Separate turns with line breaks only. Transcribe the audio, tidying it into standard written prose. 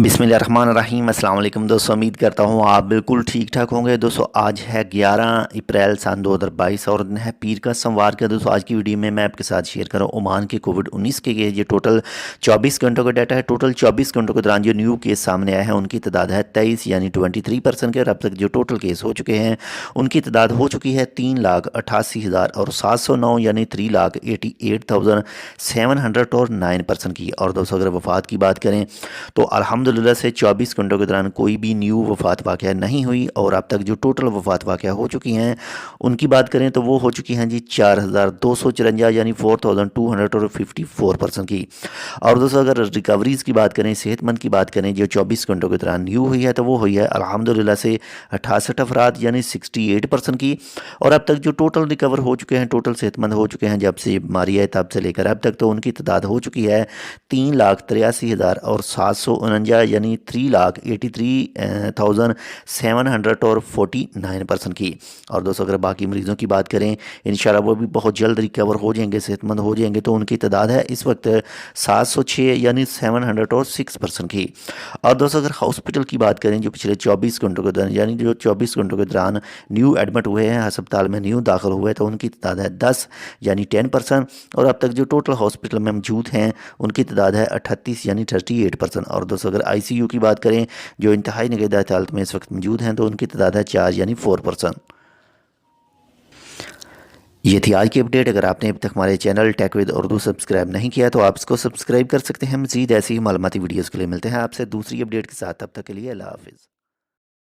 बिस्मिल्लाहिर्रहमानिर्रहीम। अस्सलाम वालेकुम दोस्तों, उम्मीद करता हूँ आप बिल्कुल ठीक ठाक होंगे। दोस्तों आज है 11 अप्रैल सन 2022 और दिन है पीर का सोमवार का। दोस्तों आज की वीडियो में मैं आपके साथ शेयर कर रहा हूँ ओमान के कोविड-19 के ये टोटल 24 घंटों का डाटा है। टोटल 24 घंटों के दौरान जो न्यू केस सामने आए हैं उनकी तादाद है 23 यानी 23% के। और अब तक जो टोटल केस हो चुके हैं उनकी तादाद हो चुकी है 3,88,709 यानी 3,88,709% की। और दोस्तों अगर वफ़ात की बात करें तो अल्हम्दुलिल्लाह से 24 घंटों के दौरान कोई भी न्यू वफ़ात वाक़या नहीं हुई। और अब तक जो टोटल वफ़ात वाक़या हो चुकी हैं उनकी बात करें तो वो हो चुकी हैं जी 4,254 यानी 4,254% की। और दोस्तों अगर रिकवरीज़ की बात करें, सेहतमंद की बात करें, जो 24 घंटों के दौरान न्यू हुई है तो वो हुई है अल्हम्दुलिल्लाह से 68 अफराद यानी 68% की। और अब तक जो टोटल रिकवर हो चुके हैं, टोटल सेहतमंद हो चुके हैं जब से बीमारी है तब से लेकर अब तक, तो उनकी तादाद हो चुकी है 3,83,749 यानी 3,83,749% की। और दोस्तों अगर बाकी मरीज़ों की बात करें, इंशाल्लाह वो भी बहुत जल्द रिकवर हो जाएंगे, सेहतमंद हो जाएंगे। तो उनकी तादाद है इस वक्त 706 यानी 706% की। और दोस्तों अगर हॉस्पिटल की बात करें, जो पिछले 24 घंटों के दौरान यानी जो 24 घंटों के दौरान न्यू एडमिट हुए हैं, अस्पताल में न्यू दाखिल हुए, तो उनकी तादाद है 10 यानी 10%। और अब तक जो टोटल हॉस्पिटल में मौजूद हैं उनकी तादाद है 38 यानी 38%। और दोस्तों अगर ICU की बात करें, जो इंतहाई निगहदाश्त हालत में इस वक्त मौजूद हैं, तो उनकी तादाद है 4 यानी 4%। ये थी आज की अपडेट। अगर आपने अभी तक हमारे channel tech with Urdu subscribe नहीं किया तो आप इसको सब्सक्राइब कर सकते हैं। मज़ीद ऐसी ही मालूमाती वीडियोज़ के लिए मिलते हैं आपसे दूसरी अपडेट के साथ। तब तक के लिए अल्लाह हाफिज़।